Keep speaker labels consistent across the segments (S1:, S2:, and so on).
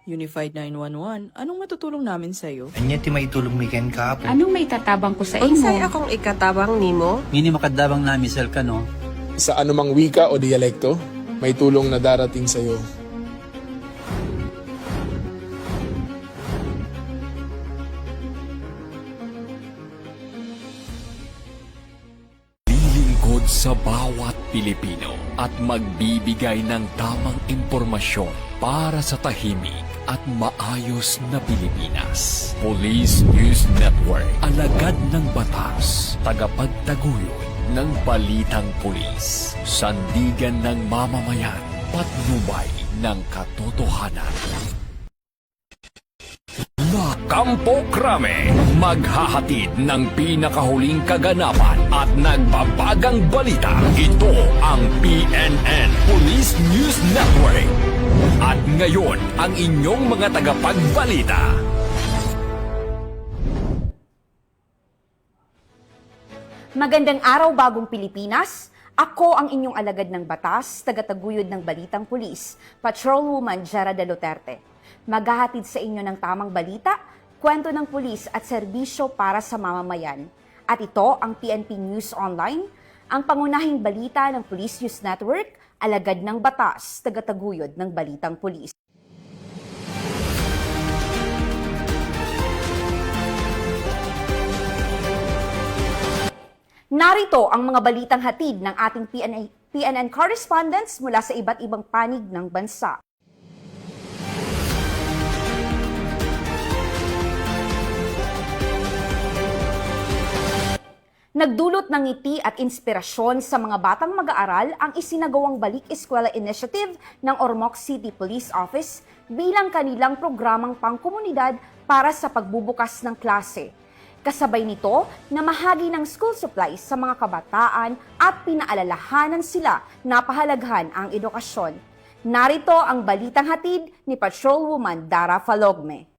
S1: Unified 911, anong matutulong namin sa'yo?
S2: Anya ti maitulong mi ken kapo.
S3: Anong may tatabang ko sa
S4: Unsay
S3: imo?
S4: akong ikatabang nimo?
S5: Mini makadabang namisal ka no.
S6: Sa anumang wika o dialekto, may tulong na darating sa iyo.
S7: Lilingkod sa bawat Pilipino at magbibigay ng tamang impormasyon para sa tahimik at maayos na Pilipinas. Police News Network, alagad ng batas, tagapagtaguyod ng balitang pulis, sandigan ng mamamayan, patnubay ng katotohanan. La Campo Crame, maghahatid ng pinakahuling kaganapan at nagbabagang balita. Ito ang PNN Police News Network. At ngayon, ang inyong mga tagapagbalita.
S8: Magandang araw, bagong Pilipinas. Ako ang inyong alagad ng batas, tagataguyod ng balitang pulis, Patrolwoman Jara de Luterte. Maghahatid sa inyo ng tamang balita, kwento ng pulis at serbisyo para sa mamamayan. At ito ang PNP News Online, ang pangunahing balita ng Police News Network, alagad ng batas, tagataguyod ng balitang pulis. Narito ang mga balitang hatid ng ating PNN correspondents mula sa iba't ibang panig ng bansa. Nagdulot ng ngiti at inspirasyon sa mga batang mag-aaral ang isinagawang Balik Eskwela Initiative ng Ormoc City Police Office bilang kanilang programang pangkomunidad para sa pagbubukas ng klase. Kasabay nito, namahagi ng school supplies sa mga kabataan at pinaalalahanan sila na pahalagahan ang edukasyon. Narito ang balitang hatid ni Patrolwoman Dara Falogme.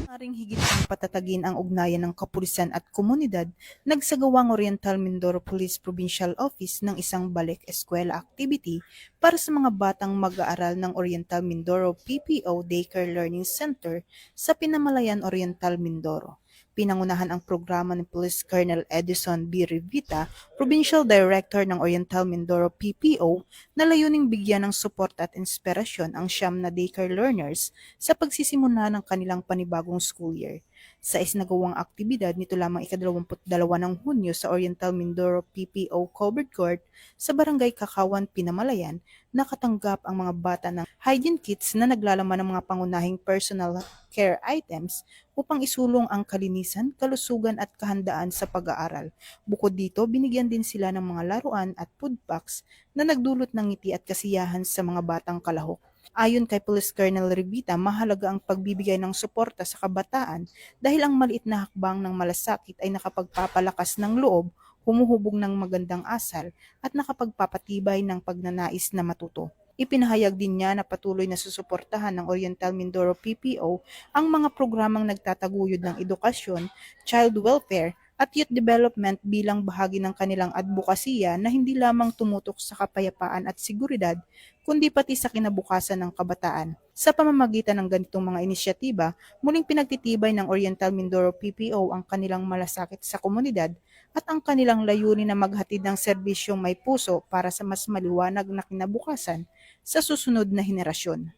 S9: Maring higit pang patatagin ang ugnayan ng kapulisan at komunidad, nagsagawang Oriental Mindoro Police Provincial Office ng isang balik eskwela activity para sa mga batang mag-aaral ng Oriental Mindoro PPO Daycare Learning Center sa Pinamalayan, Oriental Mindoro. Pinangunahan ang programa ni Police Colonel Edison B. Rivita, Provincial Director ng Oriental Mindoro PPO, na layuning bigyan ng suporta at inspirasyon ang siyam na daycare learners sa pagsisimula ng kanilang panibagong school year. Sa isinagawang aktibidad nito lamang ika-22 ng Hunyo sa Oriental Mindoro PPO Covered Court sa Barangay Kakawan, Pinamalayan, nakatanggap ang mga bata ng hygiene kits na naglalaman ng mga pangunahing personal care items upang isulong ang kalinisan, kalusugan at kahandaan sa pag-aaral. Bukod dito, binigyan din sila ng mga laruan at food packs na nagdulot ng ngiti at kasiyahan sa mga batang kalahok. Ayon kay Police Colonel Rivita, mahalaga ang pagbibigay ng suporta sa kabataan dahil ang maliit na hakbang ng malasakit ay nakapagpapalakas ng loob, humuhubog ng magandang asal at nakapagpapatibay ng pagnanais na matuto. Ipinahayag din niya na patuloy na susuportahan ng Oriental Mindoro PPO ang mga programang nagtataguyod ng edukasyon, child welfare at youth development bilang bahagi ng kanilang advokasya na hindi lamang tumutok sa kapayapaan at seguridad, kundi pati sa kinabukasan ng kabataan. Sa pamamagitan ng ganitong mga inisyatiba, muling pinagtitibay ng Oriental Mindoro PPO ang kanilang malasakit sa komunidad at ang kanilang layunin na maghatid ng serbisyong may puso para sa mas maliwanag na kinabukasan sa susunod na henerasyon.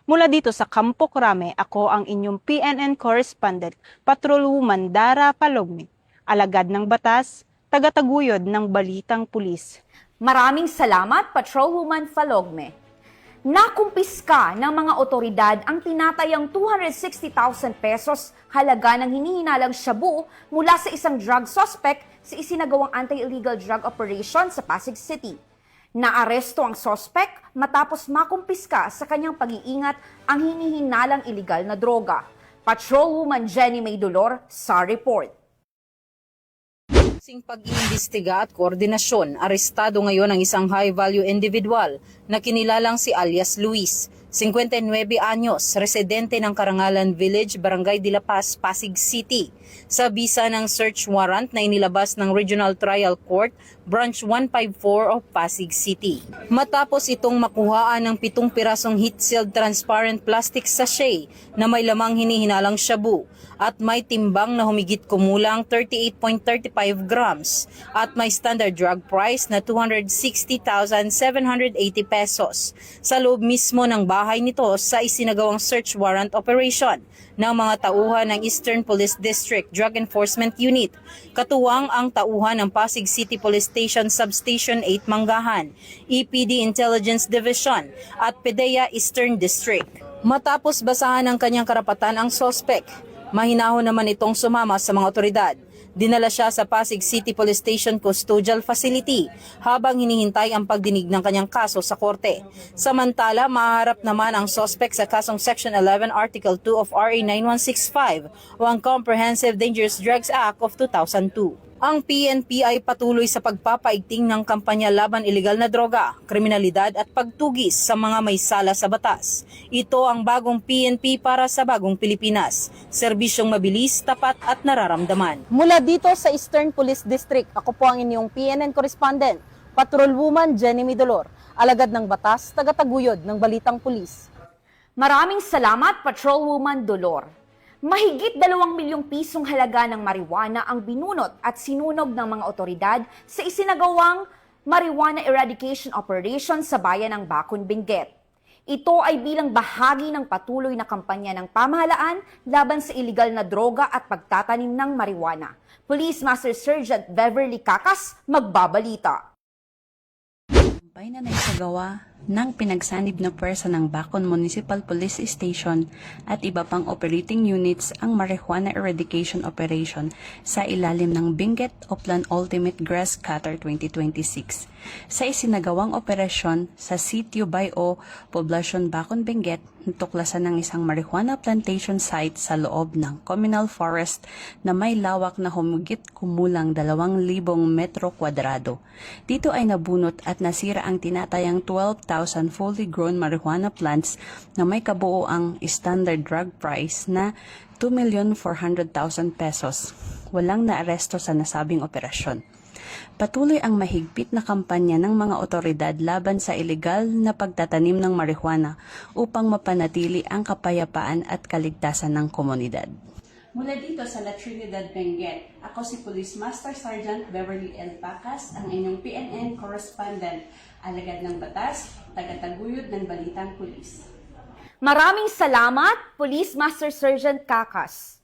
S10: Mula dito sa Campo Crame, ako ang inyong PNN correspondent, Patrolwoman Dara Falogme, alagad ng batas, tagataguyod ng balitang pulis.
S8: Maraming salamat, Patrolwoman Falogme. Nakumpiska ng mga otoridad ang tinatayang 260,000 pesos halaga ng hinihinalang shabu mula sa isang drug suspect sa isinagawang anti-illegal drug operation sa Pasig City. Naaresto ang suspect matapos makumpiska sa kanyang pag-iingat ang hinihinalang illegal na droga. Patrolwoman Jenny Maydolor sa report.
S11: Sing pag-iimbestiga at koordinasyon, arestado ngayon ang isang high-value individual na kinilalang si alias Luis.
S3: 59 anyos, residente ng Karangalan Village, Barangay de la Paz, Pasig City. Sa bisa ng search warrant na inilabas ng Regional Trial Court, Branch 154 of Pasig City. Matapos itong makuhaan ng 7 pirasong heat-sealed transparent plastic sachet na may lamang hinihinalang shabu at may timbang na humigit kumulang 38.35 grams at may standard drug price na 260,780 pesos sa loob mismo ng bahay nito sa isinagawang search warrant operation ng mga tauhan ng Eastern Police District Drug Enforcement Unit, katuwang ang tauhan ng Pasig City Police Station Substation 8 Manggahan, EPD Intelligence Division at PDEA Eastern District. Matapos basahan ng kanyang karapatan ang sospek, mahinahon naman itong sumama sa mga otoridad. Dinala siya sa Pasig City Police Station Custodial Facility habang hinihintay ang pagdinig ng kanyang kaso sa korte. Samantala, maharap naman ang sospek sa kasong Section 11 Article 2 of RA 9165 o ang Comprehensive Dangerous Drugs Act of 2002. Ang PNP ay patuloy sa pagpapaigting ng kampanya laban ilegal na droga, kriminalidad at pagtugis sa mga may sala sa batas. Ito ang bagong PNP para sa bagong Pilipinas. Serbisyong mabilis, tapat at nararamdaman.
S10: Mula dito sa Eastern Police District, ako po ang inyong PNN correspondent, Patrolwoman Jenny Midolor, alagad ng batas, tagataguyod ng Balitang Pulis.
S8: Maraming salamat, Patrolwoman Dolor. Mahigit 2 milyong pisong halaga ng marijuana ang binunot at sinunog ng mga otoridad sa isinagawang marijuana eradication operation sa bayan ng Bacon, Benguet. Ito ay bilang bahagi ng patuloy na kampanya ng pamahalaan laban sa iligal na droga at pagtatanim ng marijuana. Police Master Sergeant Beverly Cacas, magbabalita.
S4: Tagumpay na naisagawa ng pinagsanib na puwersa ng Bacon Municipal Police Station at iba pang operating units ang Marijuana Eradication Operation sa ilalim ng Benguet Upland Ultimate Grass Cutter 2026. Sa isinagawang operasyon sa Sitio Bayo, Poblacion Bacon, Benguet, natuklasan ng isang marijuana plantation site sa loob ng communal forest na may lawak na humigit kumulang 2,000 metro kwadrado. Dito ay nabunot at nasira ang tinatayang 12,000 fully grown marijuana plants na may kabuoang standard drug price na 2,400,000 pesos. Walang naaresto sa nasabing operasyon. Patuloy ang mahigpit na kampanya ng mga otoridad laban sa ilegal na pagtatanim ng marijuana upang mapanatili ang kapayapaan at kaligtasan ng komunidad. Mula dito sa La Trinidad, Benguet, ako si Police Master Sergeant Beverly L. Pacas, ang inyong PNN correspondent, alagad ng batas, tagataguyod ng Balitang Pulis.
S8: Maraming salamat, Police Master Sergeant Cacas.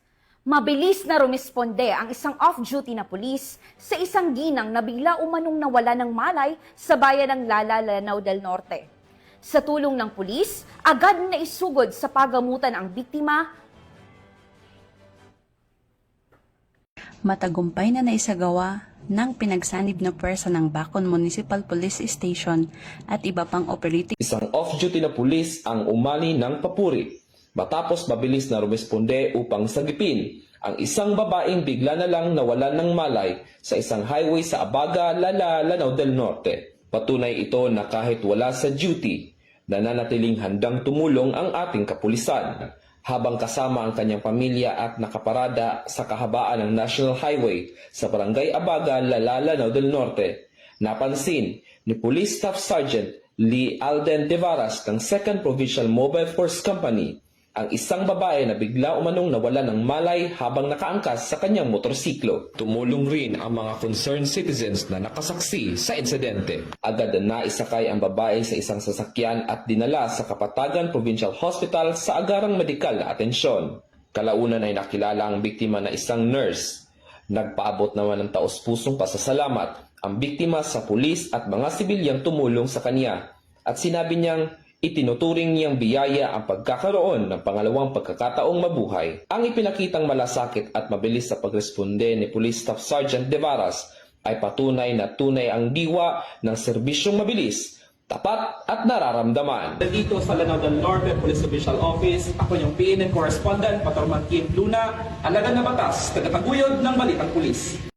S8: Mabilis na rumisponde ang isang off-duty na pulis sa isang ginang na bigla umanong nawala ng malay sa bayan ng Lala, Lanao del Norte. Sa tulong ng pulis, agad na isugod sa pagamutan ang biktima.
S4: Matagumpay na naisagawa ng pinagsanib na puwersa ng Bacon Municipal Police Station at iba pang operating.
S11: Isang off-duty na pulis ang umali ng papuri matapos mabilis na rumisponde upang sagipin ang isang babaeng bigla na lang nawalan ng malay sa isang highway sa Abaga, Lala, Lanao del Norte. Patunay ito na kahit wala sa duty, nananatiling handang tumulong ang ating kapulisan habang kasama ang kanyang pamilya at nakaparada sa kahabaan ng National Highway sa Barangay Abaga, Lala, Lanao del Norte. Napansin ni Police Staff Sergeant Lee Alden Devaras ng 2nd Provincial Mobile Force Company ang isang babae na bigla umanong nawala ng malay habang nakaangkas sa kanyang motorsiklo. Tumulong rin ang mga concerned citizens na nakasaksi sa insidente. Agad na naisakay ang babae sa isang sasakyan at dinala sa Kapatagan Provincial Hospital sa agarang medikal na atensyon. Kalaunan ay nakilala ang biktima na isang nurse. Nagpaabot naman ng taos-pusong pasasalamat ang biktima sa pulis at mga sibilyang tumulong sa kanya at sinabi niyang itinuturing niyang biyaya ang pagkakaroon ng pangalawang pagkakataong mabuhay. Ang ipinakitang malasakit at mabilis sa pagresponde ni Police Staff Sergeant Devaras ay patunay na tunay ang diwa ng serbisyong mabilis, tapat at nararamdaman.
S12: Dito sa Lanao del Norte Police Official Office, ako yung PNN Correspondent, Patrolman Kim Luna, alagad na batas, tagataguyod ng Balitang Pulis.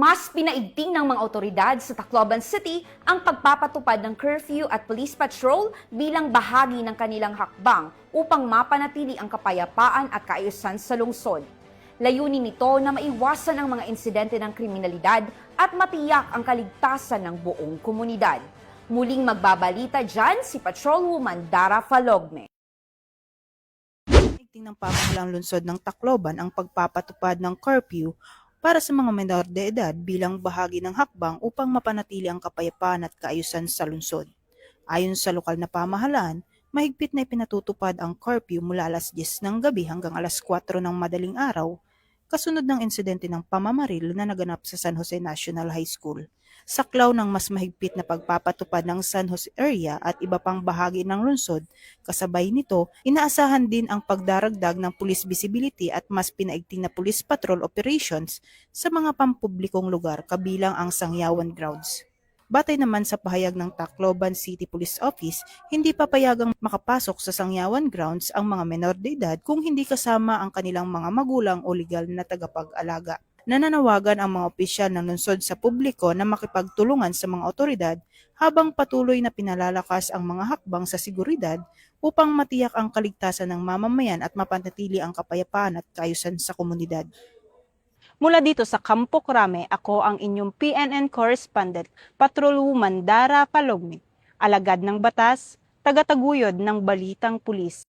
S8: Mas pinaigting ng mga otoridad sa Tacloban City ang pagpapatupad ng curfew at police patrol bilang bahagi ng kanilang hakbang upang mapanatili ang kapayapaan at kaayusan sa lungsod. Layunin nito na maiwasan ang mga insidente ng kriminalidad at matiyak ang kaligtasan ng buong komunidad. Muling magbabalita dyan si Patrolwoman Dara Falogme.
S9: Ng pamahalang lungsod ng Tacloban ang pagpapatupad ng curfew para sa mga menor de edad bilang bahagi ng hakbang upang mapanatili ang kapayapaan at kaayusan sa lungsod. Ayon sa lokal na pamahalaan, mahigpit na ipinatutupad ang curfew mula alas 10 ng gabi hanggang alas 4 ng madaling araw, kasunod ng insidente ng pamamaril na naganap sa San Jose National High School. Saklaw ng mas mahigpit na pagpapatupad ng San Jose area at iba pang bahagi ng lungsod. Kasabay nito, inaasahan din ang pagdaragdag ng police visibility at mas pinaigting na police patrol operations sa mga pampublikong lugar kabilang ang Sangyawan Grounds. Batay naman sa pahayag ng Tacloban City Police Office, hindi papayagang makapasok sa Sangyawan Grounds ang mga menor de edad kung hindi kasama ang kanilang mga magulang o legal na tagapag-alaga. Nananawagan ang mga opisyal ng lungsod sa publiko na makipagtulungan sa mga otoridad habang patuloy na pinalalakas ang mga hakbang sa seguridad upang matiyak ang kaligtasan ng mamamayan at mapanatili ang kapayapaan at kaayusan sa komunidad.
S10: Mula dito sa Campo Crame, ako ang inyong PNN correspondent, Patrolwoman Dara Falogme, alagad ng batas, tagataguyod ng balitang pulis.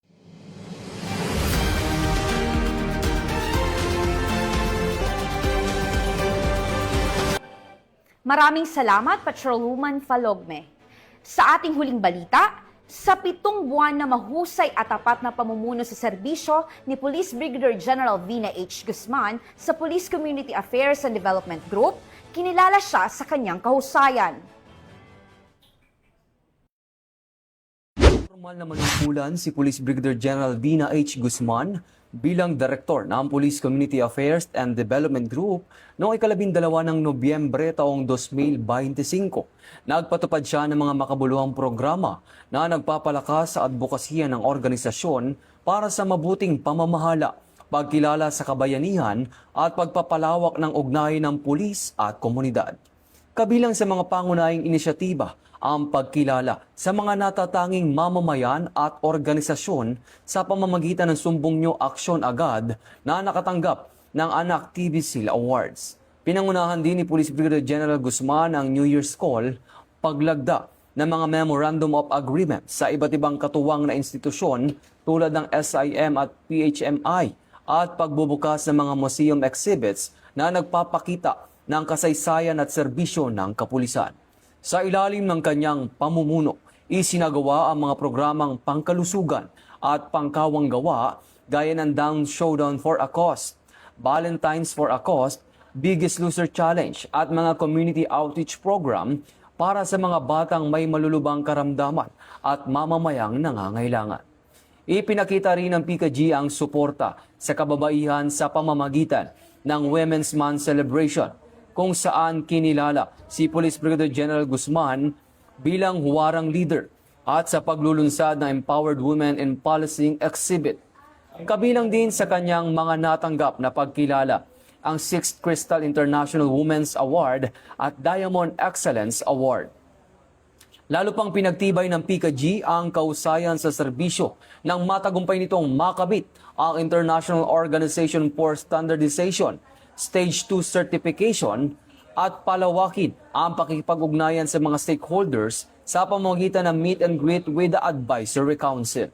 S8: Maraming salamat, Patrolwoman Falogme. Sa ating huling balita, sa 7 buwan na mahusay at tapat na pamumuno sa serbisyo ni Police Brigadier General Vina H. Guzman sa Police Community Affairs and Development Group, kinilala siya sa kanyang kahusayan.
S13: Formal na manungkulan si Police Brigadier General Vina H. Guzman bilang Direktor ng Police Community Affairs and Development Group noong 12 ng Nobyembre taong 2025. Nagpatupad siya ng mga makabuluhang programa na nagpapalakas sa advokasya ng organisasyon para sa mabuting pamamahala, pagkilala sa kabayanihan at pagpapalawak ng ugnayan ng pulis at komunidad. Kabilang sa mga pangunahing inisyatiba ang pagkilala sa mga natatanging mamamayan at organisasyon sa pamamagitan ng Sumbong Nyo Aksyon Agad na nakatanggap ng Anak TV Seal Awards. Pinangunahan din ni Police Brigadier General Guzman ang New Year's Call, paglagda ng mga Memorandum of Agreement sa iba't ibang katuwang na institusyon tulad ng SIM at PHMI at pagbubukas ng mga museum exhibits na nagpapakita ng kasaysayan at serbisyo ng kapulisan. Sa ilalim ng kanyang pamumuno, isinagawa ang mga programang pangkalusugan at pangkawang gawa gaya ng Down Showdown for a Cause, Valentine's for a Cause, Biggest Loser Challenge at mga community outreach program para sa mga batang may malulubang karamdaman at mamamayang nangangailangan. Ipinakita rin ng PCG ang suporta sa kababaihan sa pamamagitan ng Women's Month Celebration, kung saan kinilala si Police Brigadier General Guzman bilang huwarang leader at sa paglulunsad ng Empowered Women in Policing exhibit. Kabilang din sa kanyang mga natanggap na pagkilala ang 6th Crystal International Women's Award at Diamond Excellence Award. Lalo pang pinagtibay ng PCG ang kausayan sa serbisyo nang matagumpay nitong makabit ang International Organization for Standardization Stage 2 certification at palawakin ang pakikipag-ugnayan sa mga stakeholders sa pamamagitan ng meet and greet with the Advisory Council.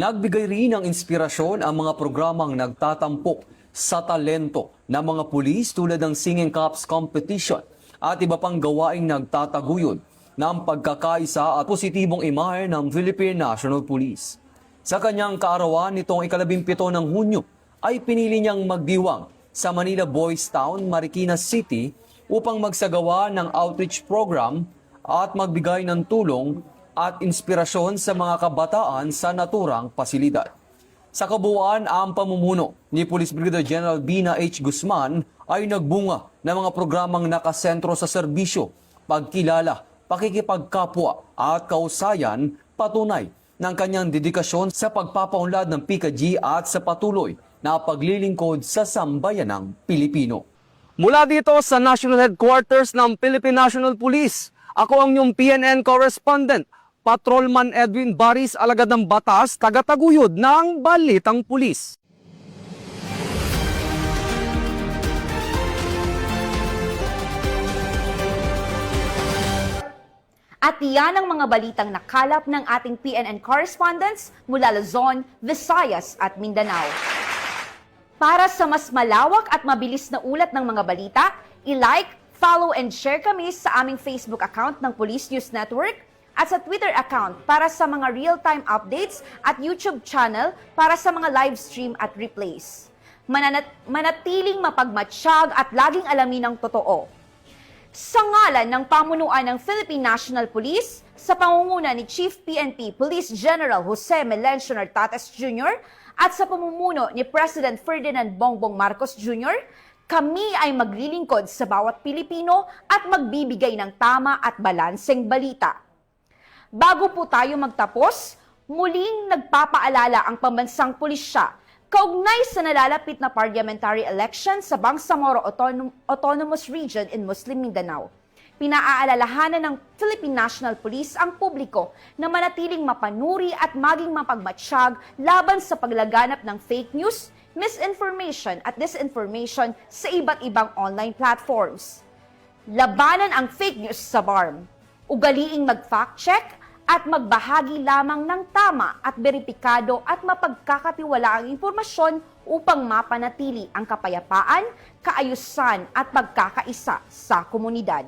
S13: Nagbigay rin ng inspirasyon ang mga programang nagtatampok sa talento ng mga pulis tulad ng Singing Cups Competition at iba pang gawaing nagtataguyod ng pagkakaisa at positibong imahe ng Philippine National Police. Sa kanyang kaarawan nitong 17 ng Hunyo ay pinili niyang magdiwang sa Manila Boys Town, Marikina City upang magsagawa ng outreach program at magbigay ng tulong at inspirasyon sa mga kabataan sa naturang pasilidad. Sa kabuuan, ang pamumuno ni Police Brigadier General Vina H. Guzman ay nagbunga ng mga programang nakasentro sa serbisyo, pagkilala, pakikipagkapwa at kausayan, patunay ng kanyang dedikasyon sa pagpapaunlad ng PCG at sa patuloy na paglilingkod sa sambayanang Pilipino. Mula dito sa National Headquarters ng Philippine National Police, ako ang inyong PNN correspondent, Patrolman Edwin Baris, alagad ng batas, tagataguyod ng Balitang Pulis.
S8: At yan ang mga balitang nakalap ng ating PNN correspondents mula Luzon, Visayas at Mindanao. Para sa mas malawak at mabilis na ulat ng mga balita, i-like, follow and share kami sa aming Facebook account ng Police News Network at sa Twitter account para sa mga real-time updates at YouTube channel para sa mga live stream at replays. Manatiling mapagmatsyag at laging alamin ang totoo. Sa ngalan ng pamunuan ng Philippine National Police, sa pangunguna ni Chief PNP Police General Jose Melencio Nartates Jr. at sa pamumuno ni President Ferdinand Bongbong Marcos Jr., kami ay maglilingkod sa bawat Pilipino at magbibigay ng tama at balanseng balita. Bago po tayo magtapos, muling nagpapaalala ang pambansang pulisya kaugnay sa nalalapit na parliamentary election sa Bangsamoro Autonomous Region in Muslim Mindanao. Pinaaalalahanan ng Philippine National Police ang publiko na manatiling mapanuri at maging mapagmatsyag laban sa paglaganap ng fake news, misinformation at disinformation sa iba't ibang online platforms. Labanan ang fake news sa BARM. Ugaliing mag-fact check at magbahagi lamang ng tama at beripikado at mapagkakatiwalaang impormasyon upang mapanatili ang kapayapaan, kaayusan at pagkakaisa sa komunidad.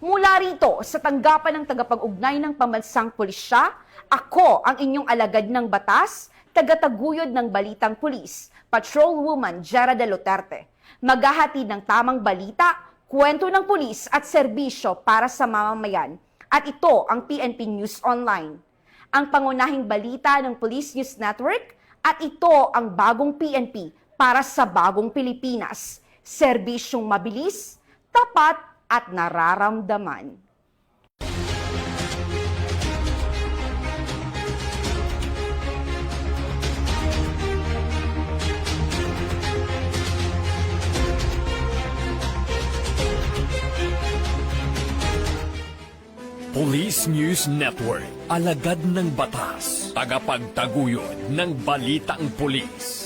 S8: Mula rito sa tanggapan ng tagapag-ugnay ng pambansang pulisya, ako ang inyong alagad ng batas, tagataguyod ng Balitang Pulis, Patrolwoman Jera de Luterte. Maghahatid ng tamang balita, kwento ng pulis at serbisyo para sa mamamayan. At ito ang PNP News Online, ang pangunahing balita ng Police News Network, at ito ang bagong PNP para sa bagong Pilipinas. Serbisyong mabilis, tapat at nararamdaman.
S7: Police News Network, alagad ng batas, tagapagtaguyod ng Balitang Pulis.